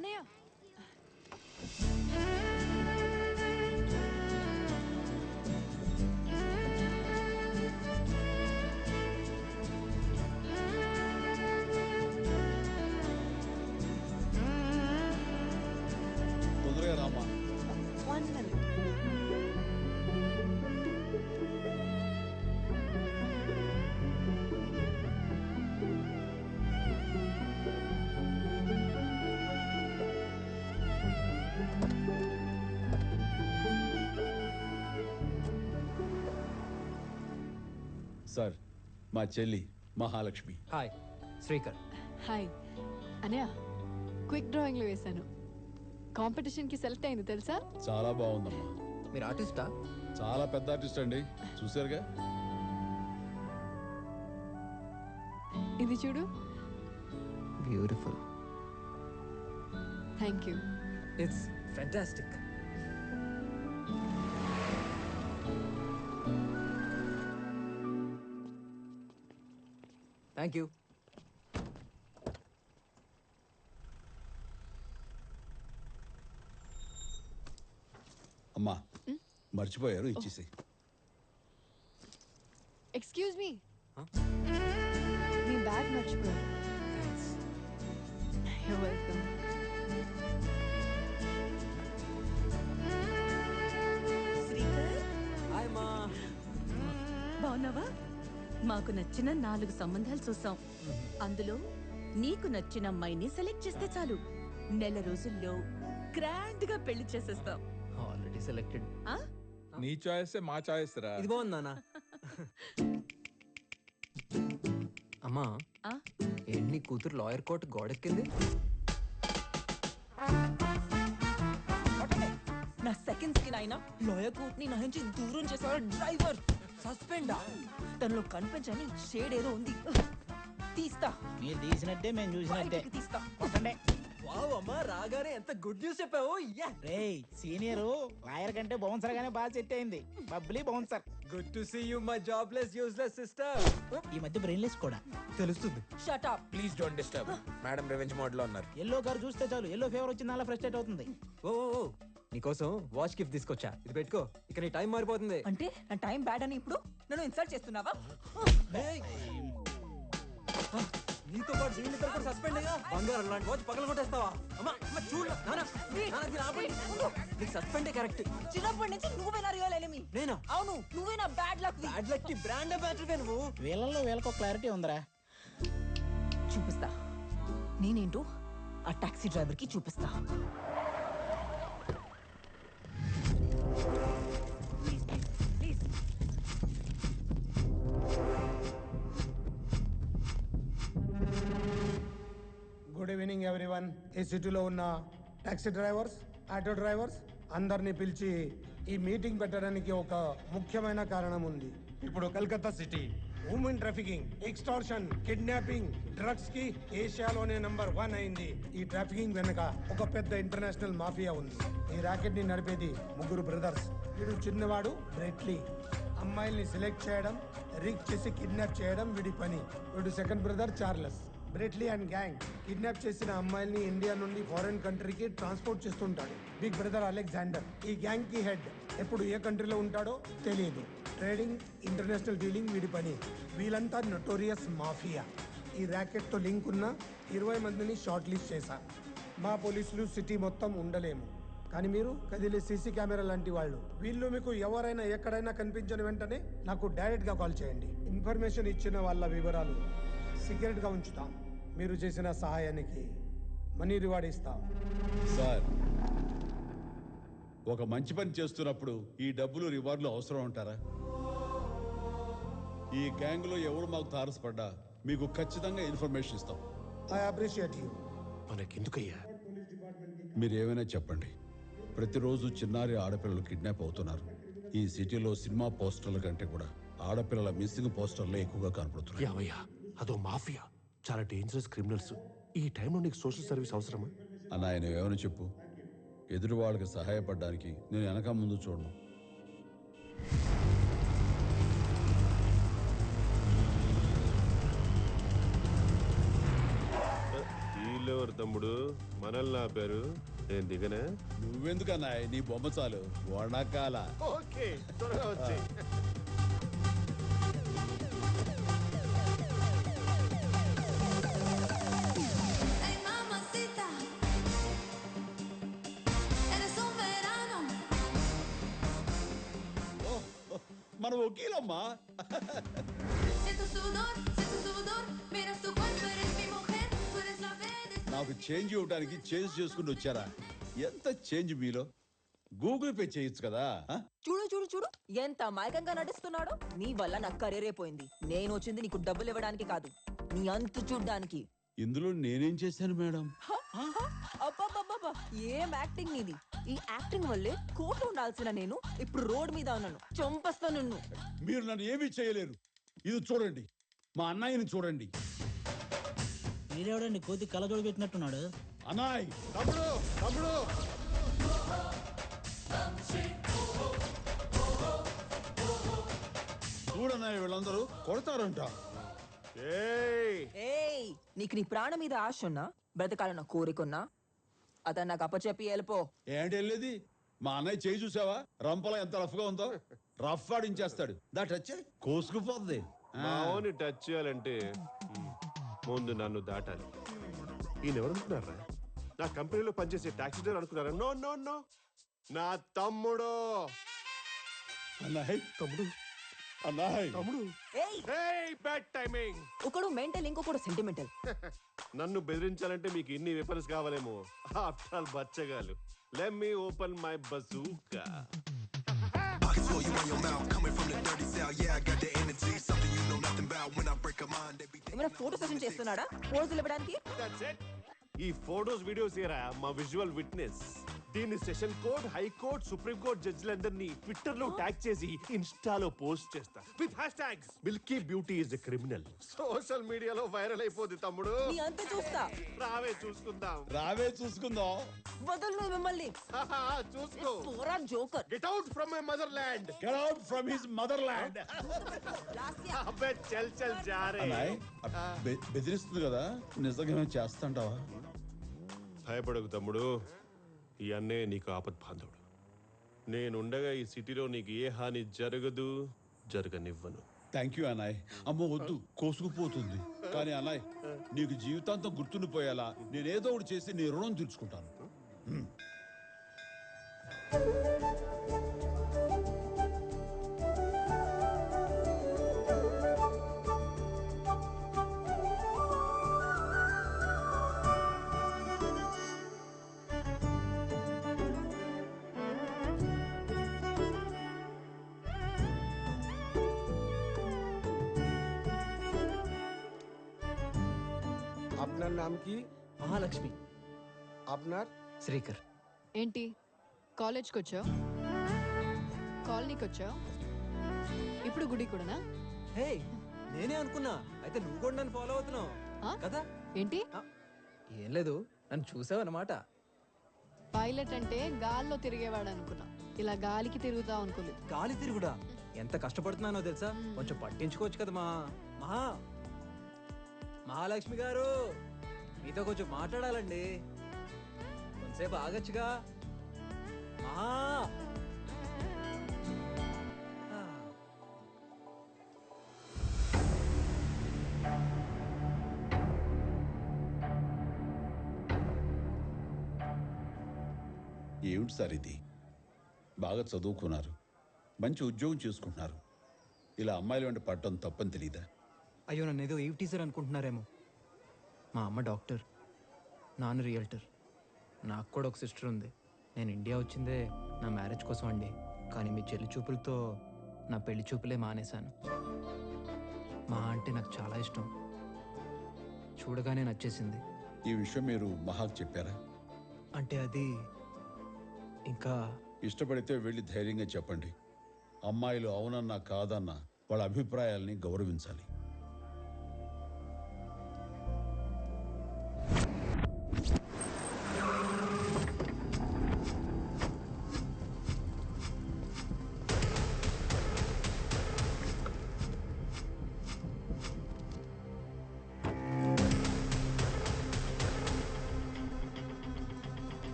అనయ్య తొందరగా Rama. 1 minute. Sir మా చెల్లి మహాలక్ష్మి. హాయ్ శ్రీకర్. హాయ్ అనయ్య, క్విక్ డ్రాయింగ్లో వేశాను. కాంపిటీషన్కి సెలెక్ట్ అయింది తెలుసా? చాలా బాగుందమ్మా. మీరు ఆర్టిస్టా? చాలా పెద్ద ఆర్టిస్ట్ అండి, చూసారుగా. ఇది చూడు. Beautiful. Thank you. It's fantastic. Thank you. అమ్మా మర్చిపోయారు, ఇచ్చేసి. ఎక్స్క్యూజ్ మీ, మీ బ్యాగ్ మర్చిపోయాను. You're welcome. శ్రీకర్, హాయ్ మా. బాగున్నావా? మాకు నచ్చిన 4 సంబంధాలు చూసాం. అందులో నీకు నచ్చిన అమ్మాయిని సెలెక్ట్ చేస్తే చాలు, నెల రోజుల్లో గ్రాండ్ గా పెళ్లి చేసేస్తాం. Already selected. ఆ? నీ చాయిస్ మా చాయిస్ రా. ఇది బాగుంది నాన్న. అమ్మా, ఆ? ఏంటి నీ కూతురు లాయర్ కోర్టు గోడెక్కింది? నా సెకండ్స్ కి నాయన లాయర్ కోర్ట్ ని నా నుంచి దూరం చేసేవాడు డ్రైవర్. సస్పెండా? తనలో కనిపించని షేడ్ ఏదో ఉంది. తీస్తా. మీరు తీసినట్టే మేము చూసినట్టే. బయటికి తీస్తా. వావ్ అమ్మా, రాగానే ఎంత గుడ్ న్యూస్ చెప్పావు. రేయ్ సీనియర్ లాయర్ కంటే బౌన్సర్ గానే బాగా సెట్ అయింది. Bubbly bouncer. Good to see you my jobless useless sister. ఈ మధ్య బ్రెయిన్లెస్ కూడా తెలుస్తుంది. Shut up. Please don't disturb. Madam revenge mode లో ఉన్నారు. ఎల్లో కార్ చూస్తే చాలు ఎల్లో ఫేవర్ వచ్చింది అలా ఫ్రస్ట్రేట్ అవుతుంది. ఓ నీకోసం వాచ్ గిఫ్ట్ తీసుకొచ్చా, ఇది పెట్టుకో. ఇక నీ టైం మారిపోతుంది. అంటే నా టైం బ్యాడ్ అని ఇప్పుడు నన్ను ఇన్సల్ట్ చేస్తున్నావా? నీతో పాటు వీళ్ళిద్దరు కూడా సస్పెండ్ అయ్యా. బంగారం లాంటి వాచ్ పగల కొట్టేస్తావా? అమ్మా చూడు నీకు సస్పెండే కరెక్ట్. చిన్నప్పటి నుంచి నువ్వే నా రియల్ ఎనిమీ. నేనా? అవును, నువ్వే నా బ్యాడ్ లక్. బ్యాడ్ లక్ కి బ్రాండ్ అంబాసిడర్ నువ్వు. వీళ్ళల్లో వీళ్ళకో క్లారిటీ ఉందిరా. చూపిస్తా నేనేంటో ఆ టాక్సీ డ్రైవర్ కి చూపిస్తా. ప్లీజ్. Good evening everyone. ఈ సిటీలో ఉన్న టాక్సీ డ్రైవర్స్, ఆటో డ్రైవర్స్ అందరినీ పిలిచి ఈ మీటింగ్ పెట్టడానికి ఒక ముఖ్యమైన కారణం ఉంది. ఇప్పుడు Calcutta city women trafficking, extortion, kidnapping, drugs కి ఏషియాలోనే నంబర్ 1 అయింది. ఈ ట్రాఫికింగ్ వెనుక ఒక పెద్ద ఇంటర్నేషనల్ మాఫియా ఉంది. ఈ రాకెట్ ని నడిపేది 3 బ్రదర్స్. వీడు చిన్నవాడు బ్రెట్లీ. అమ్మాయిల్ని సెలెక్ట్ చేయడం, రీచ్ చేసి కిడ్నాప్ చేయడం వీడి పని. వీడు second brother Charles. Brett Lee and gang kidnap చేసిన అమ్మాయిల్ని ఇండియా నుండి ఫారెన్ కంట్రీకి ట్రాన్స్పోర్ట్ చేస్తుంటాడు. బిగ్ బ్రదర్ అలెగ్జాండర్ ఈ గ్యాంగ్ కి హెడ్. ఎప్పుడు ఏ కంట్రీలో ఉంటాడో తెలియదు. ట్రేడింగ్, ఇంటర్నేషనల్ డీలింగ్ వీడి పని. వీళ్ళంతా నోటోరియస్ మాఫియా. ఈ ర్యాకెట్ తో లింక్ ఉన్న 20 మందిని షార్ట్ లిస్ట్ చేశారు. మా పోలీసులు సిటీ మొత్తం ఉండలేము, కానీ మీరు కదిలే సీసీ కెమెరా లాంటి వాళ్ళు. వీళ్ళు మీకు ఎవరైనా ఎక్కడైనా కనిపించిన వెంటనే నాకు డైరెక్ట్ గా కాల్ చేయండి. ఇన్ఫర్మేషన్ ఇచ్చిన వాళ్ళ వివరాలు సీక్రెట్ గా ఉంచుతాం. మీరు చేసిన సహాయానికి మనీ రివార్డ్ ఇస్తాం. సార్, ఒక మంచి పని చేస్తున్నప్పుడు ఈ డబ్బులు రివార్డులు అవసరం అంటారా? ఈ గ్యాంగ్ లో ఎవరు మాకు తారసపడ్డా మీకు ఖచ్చితంగా ఇన్ఫర్మేషన్ ఇస్తాం. I appreciate you. మనకెందుకయ్యా? మీరు ఏమైనా చెప్పండి. ప్రతిరోజు చిన్నారి ఆడపిల్లలు కిడ్నాప్ అవుతున్నారు. ఈ సిటీలో సినిమా పోస్టర్ల కంటే కూడా ఆడపిల్లల మిస్సింగ్ పోస్టర్లే ఎక్కువగా కనపడుతున్నాయి. యావయ్యా, అదో మాఫియా, చాలా డేంజరస్ క్రిమినల్స్. ఈ టైంలో నీకు సోషల్ సర్వీస్ అవసరమా? అన్న, ఆయన ఏమైనా చెప్పు. ఎదురు వాళ్ళకి సహాయపడడానికి నేను వెనక ముందు చూడను. వీళ్ళెవరు తమ్ముడు మనల్ని ఆపారు? నేను దిగనా? నువ్వెందుకన్నా నీ బొమ్మ చాలు వణకాల. ఓకే త్వరగా వచ్చి. మన వకీలమ్మా. నాకు చేంజ్ ఇవ్వడానికి చేంజ్ చేసుకుని వచ్చారా? ఎంత చేంజ్ మీలో? గూగుల్ పే చేయొచ్చు కదా. చూడు చూడు చూడు ఎంత అమాయకంగా నడుస్తున్నాడు. నీ వల్ల నా కెరీరే పోయింది. నేను వచ్చింది నీకు డబ్బులు ఇవ్వడానికి కాదు, నీ అంతు చూడ్డానికి. ఇందులో నేనేం చేశాను మేడం? అబ్బబ్బబ్బబ్బా, ఏం యాక్టింగ్ నీది. ఈ యాక్టింగ్ వల్లే కోర్టు ఉండాల్సిన నేను ఇప్పుడు రోడ్ మీద ఉన్నాను. చంపేస్తాను నిన్ను. మీరు నన్ను ఏమీ చేయలేరు. ఇది చూడండి, మా అన్నయ్యని చూడండి. మీరేవడండి కోతి కలజోడు పెట్టినట్టున్నాడు. అన్నాయ్, తమ్ముడు తమ్ముడు, చూడన్నాయ్ వీళ్ళందరూ కొడతారంట. ఏయ్, నీకు నీ ప్రాణం మీద ఆశ ఉన్నా, బ్రతకాలన్న కోరికున్నా అతను నాకు అప్పచెప్పి వెళ్ళిపో. ఏంటి వెళ్ళేది? మా అన్నయ్య చేయి చూసావా? రంపలా ఎంత రఫ్ గా ఉందో. రఫ్ ఆడించేస్తాడు. దా టచ్ కోసుకుపోద్ది. మావోని టచ్ చేయాలంటే ముందు నన్ను దాటాలి. ఈయన ఎవరనుకున్నారా? నా కంపెనీలో పనిచేసే టాక్సీ డ్రైవర్ అనుకున్నారా? నో నో నో, నా తమ్ముడు. అన్నాయ్ తమ్ముడు, అన్నాయ్ తమ్ముడు. ఏయ్, బ్యాడ్ టైమింగ్. ఒకడు మెంటల్, ఇంకొకడు సెంటిమెంటల్. నన్ను బెదిరించాలంటే మీకు ఇన్ని వెపన్స్ కావాలేమో. ఆఫ్టర్ ఆల్ బచ్చగాలు. Let me open my bazooka. ఏమైనా ఫోటో సెషన్ చేస్తున్నాడా పోజులు ఇవ్వడానికి? ఈ ఫోటోస్ వీడియోస్ ఏరా మా విజువల్ విట్నెస్. దీని session court, high court, supreme court జడ్జిలందరినీ Twitter లో ట్యాగ్ చేసి ఇన్స్టాలో పోస్ట్ చేస్తా with hash tags Milky beauty is a criminal. Social మీడియాలో వైరల్ అయిపోద్ది తమ్ముడు. నీ అంత చూస్తా. రావే చూసుకుందాం. రావే చూసుకుందాం. వదలు మిమ్మల్ని. చూసుకో. పోరా joker. Get out from my mother land. Get out from his mother land. అబ్బే చల్ చల్ జారే. అన్నాయ్ బెదిరిస్తుంది కదా, నిజంగా చేస్తాంటావా? భయపడకు తమ్ముడు, ఈ అన్నయ్య నీకు ఆపద్ బాంధవుడు. నేనుండగా ఈ సిటీలో నీకు ఏ హాని జరగదు, జరగనివ్వను. Thank you అన్నాయ్. అమ్మో వద్దు, కోసుకుపోతుంది. కానీ అన్నాయ్, నీకు జీవితాంతం గుర్తుండిపోయేలా నేనేదో ఒకటి చేసి నీ రుణం తీర్చుకుంటాను. আপনার নাম কি? మహాలక్ష్మి. আপনার? శ్రీకర్. ఏంటి కాలేజ్కి వచ్చావు? కాలనీకి వచ్చావు? ఇప్పుడు గుడి కూడానా? హే, నేనే అనుకున్నా. అయితే నువ్వు కూడా నన్ను ఫాలో అవుతున్నావు ఆ? కదా? ఏంటి ఏం లేదు, నన్ను చూసావు అన్నమాట. పైలట్ అంటే గాల్లో తిరిగేవాడు అనుకున్నా, ఇలా గాలికి తిరుగుతావు అనుకోలేదు. గాలి తిరుగుడా? ఎంత కష్టపడుతున్నానో తెలుసా? కొంచెం పట్టించుకోవచ్చు కదా. మహాలక్ష్మి గారు, మీతో కొంచెం మాట్లాడాలండి. కొంతసేపు ఆగచ్చుగా. మహా ఏమిటి సార్ ఇది? బాగా చదువుకున్నారు, మంచి ఉద్యోగం చేసుకుంటున్నారు. ఇలా అమ్మాయిల వెంట పడటం తప్పని తెలీదా? అయ్యో, నన్ను ఏదో ఈవ్ టీచర్ అనుకుంటున్నారేమో. మా అమ్మ డాక్టర్, నాన్న రియల్టర్. నాకు కూడా ఒక సిస్టర్ ఉంది. నేను ఇండియా వచ్చిందే నా మ్యారేజ్ కోసం అండి. కానీ మీ చెల్లి చూపులతో నా పెళ్లి చూపులే మానేశాను. మా అంటే నాకు చాలా ఇష్టం, చూడగానే నచ్చేసింది. ఈ విషయం మీరు మహాకు చెప్పారా? అంటే అది ఇంకా ఇష్టపడితే వెళ్ళి ధైర్యంగా చెప్పండి. అమ్మాయిలు అవునన్నా కాదన్నా వాళ్ళ అభిప్రాయాల్ని గౌరవించాలి.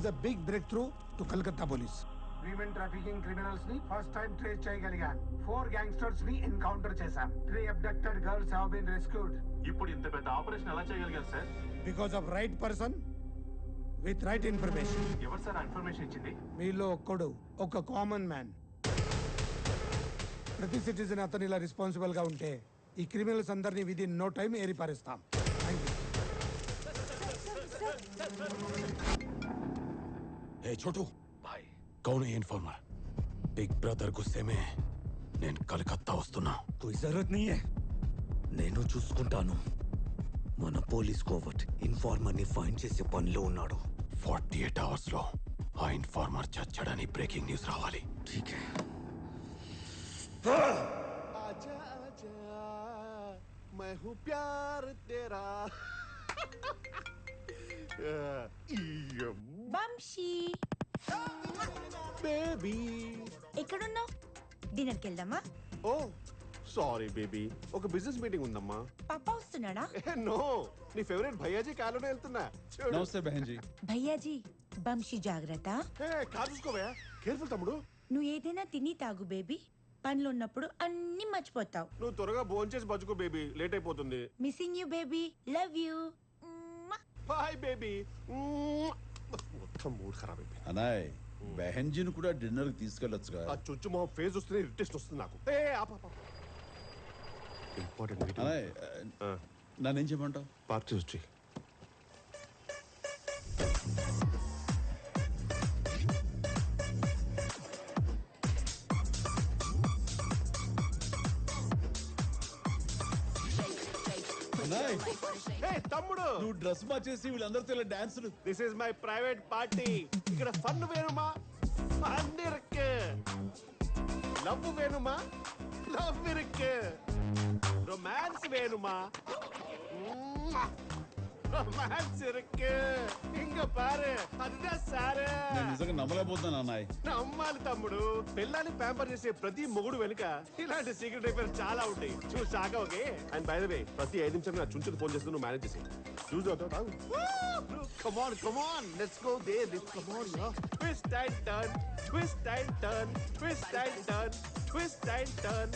a big breakthrough to Kolkata police. Women trafficking criminals ni first time trace చేయగలిగాం. 4 gangsters ని encounter చేశాం. 3 abducted girls have been rescued. ఇప్పుడు ఇంత పెద్ద ఆపరేషన్ ఎలా చేయగలిగారు sir? Because of right person with right information. ఎవరు సార్ ఆ ఇన్ఫర్మేషన్ ఇచ్చింది? మీలో ఒక్కడు ఒక కామన్ మ్యాన్. ప్రతి సిటిజన్ అతను ఇలా రెస్పాన్సిబుల్ గా ఉంటే ఈ క్రిమినల్స్ అందరినీ విదిన్ నో టైం ఏరిపారేస్తాం. ఏ छोटू भाई कौन है इन्फॉर्मर? बिग ब्रदर गुस्से में నేను కలకత్తా వస్తున్నా. कोई जरूरत नहीं है, నేను చూసుకుంటాను. మన పోలీస్ కోవర్ట్ ఇన్ఫార్మర్ ని ఫైండ్ చేసే పనిలో ఉన్నాడు. 48 అవర్స్ లో ఆ ఇన్ఫార్మర్ చచ్చాడని బ్రేకింగ్ న్యూస్ రావాలి. ठीक है. आजा आजा मैं हूँ प्यार तेरा. వంశీ బేబీ ఎక్కడున్నావు? డిన్నర్కి వెళ్దామా? ఓ సారీ బేబీ, ఒక బిజినెస్ మీటింగ్ ఉందమ్మా. పాప వస్తున్నాడా? నో, నీ ఫేవరెట్ భయ్యాజీ కారులోనే వెళ్తున్నా. నమస్తే బహన్జీ. భయ్యాజీ, వంశీ జాగ్రత్త. కారు చూసుకోవా, కేర్ఫుల్ తమ్ముడు. నువ్వు ఏదైనా తిని తాగు బేబీ, పనులు ఉన్నప్పుడు అన్ని మర్చిపోతావు. నువ్వు త్వరగా భోంచేసి బతుకో బేబీ, లేట్ అయిపోతుంది. Missing you baby, love you. Bye baby. మొత్తం మూడ్ ఖరాబ్ అయిపోయింది. అనాయ్, బహన్జీని కూడా డిన్నర్ కి తీసుకెళ్ళొచ్చుగా. ఆ చుచ్చు మొహం ఫేస్ వస్తుంది, ఇరిటేషన్ వస్తుంది నాకు. Important meeting. అనాయ్, నన్నేం చేయమంటావు? పార్క్ చేసి వచ్చి. తమ్ముడు, నువ్వు డ్రెస్ మార్చేసి వీళ్ళందరితో ఇలా డాన్సులు. This is my private party. ఇక్కడ ఫన్ వేణుమా, ఫన్ ఇருக்கு. లవ్ వేణుమా, లవ్ ఇருக்கு. రొమాన్స్ వేణుమా, రొమాన్స్ ఇருக்கு. ఇంక పారు, அதுதான் సార్. నేను నిజంగా నమ్మలేకపోతున్నాను అన్నాయ్. నమ్మాలి తమ్ముడు. పిల్లని ప్యాంపర్ చేసే ప్రతి మొగుడు వెనుక ఇలాంటి సీక్రెట్ అయిపోయి చాలా ఉంటాయి. చూసి shock okay. And by the way, ప్రతి 5 నిమిషాలు నా చుంచుకు ఫోన్ చేస్తూ నువ్వు మేనేజ్ చేసి చూసి come on come on let's go there. Come on yeah. Twist and turn, twist and turn, twist and turn, twist and turn.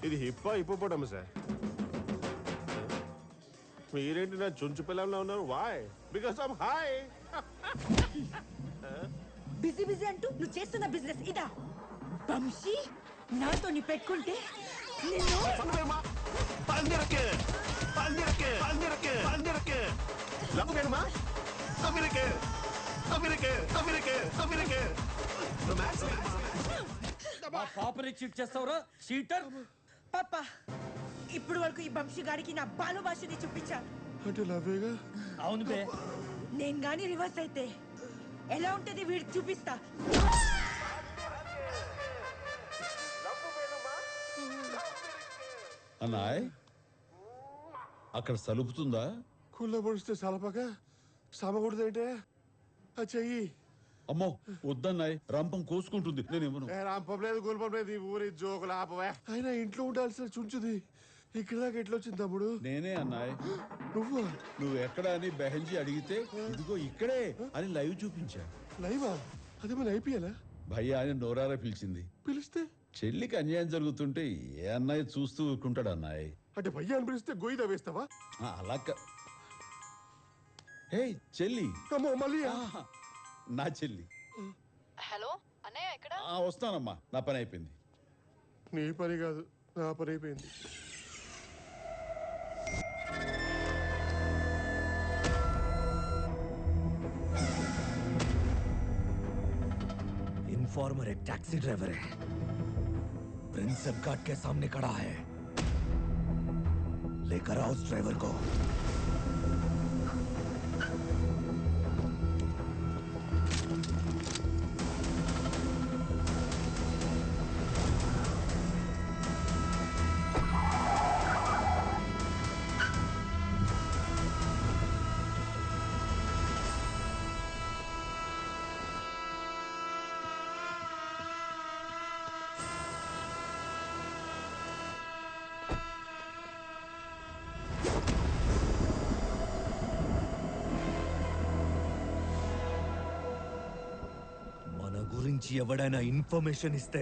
ఇది హిప్పా హిప్పోపోటమస్ సార్? మీరేంటి నా చుంచు పిల్లల్లో ఉన్నారు? వాయ్? Because I'm high. Busy busy అంటూ నువ్వు చేస్తున్న బిజినెస్ ఇదా? వంశీ, నాతో నీ పెట్టుకుంటే నిన్ను పందిరకే పందిరకే పందిరకే పందిరకే లవ్ వేణుమా, అమెరికే అమెరికే అమెరికే అమెరికే. రొమాన్స్ పాపని చీట్ చేస్తావురా చీటర్. పాపా, ఇప్పుడు వరకు ఈ వంశీ గారికి నా బాలు భాషని చూపించా. అంటే లవ్వేగా? అవును బే. నేను గాని రివర్స్ అయితే ఎలా ఉంటది వీడికి చూపిస్తా. అన్నాయ్, అక్కడ సలుపుతుందా? కుళ్ళ పొడిస్తే సలపక సమకూడదేంటే ఆ చెయ్యి. అమ్మో వద్దన్నాయ్, రంపం కోసుకుంటుంది. నేను ఇవ్వను. రాంపం లేదు, గుల్పం లేదు. ఈ ఊరి జోకులు ఆపవే. అయినా ఇంట్లో ఉండాల్సిన చుంచుది ఇక్కడ దాకా ఎట్లా వచ్చింది తమ్ముడు? నేనే అన్నాయ్. నువ్వు నువ్వు ఎక్కడ అని బెహన్జీ అడిగితే ఇదిగో ఇక్కడే అని లైవ్ చూపించా. లైవా? అది మన ఐపీఎల్ భయ్యా అని నోరారా పిలిచింది. పిలిస్తే చెల్లికి అన్యాయం జరుగుతుంటే ఏ అన్నయ్య చూస్తూ ఊరుకుంటాడు అన్నాయ్. అంటే భయ్యా అని పిలిస్తే గొయ్యిదా వేస్తావా? అలా హే చెల్లి. మళ్ళీ నా చెల్లి. హలో అన్నయ్య, ఎక్కడ? వస్తానమ్మా, నా పని అయిపోయింది. నీ పని కాదు, నా పని అయిపోయింది. इन्फॉर्मर एक टैक्सी ड्राइवर है, प्रिंसेप घाट के सामने खड़ा है. लेकर आओ उस ड्राइवर को. గురించి ఎవడైనా ఇన్ఫర్మేషన్ ఇస్తే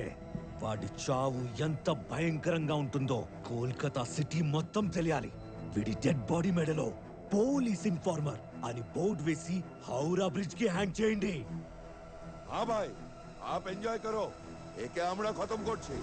వాడి చావు ఎంత భయంకరంగా ఉంటుందో కోల్కతా సిటీ మొత్తం తెలియాలి. వీడి డెడ్ బాడీ మెడలో పోలీస్ ఇన్ఫార్మర్ అని బోర్డు వేసి హౌరా బ్రిడ్జ్ కి హ్యాంగ్ చేయండి. हाँ भाई आप एंजॉय करो एके আমরা খতম করছি।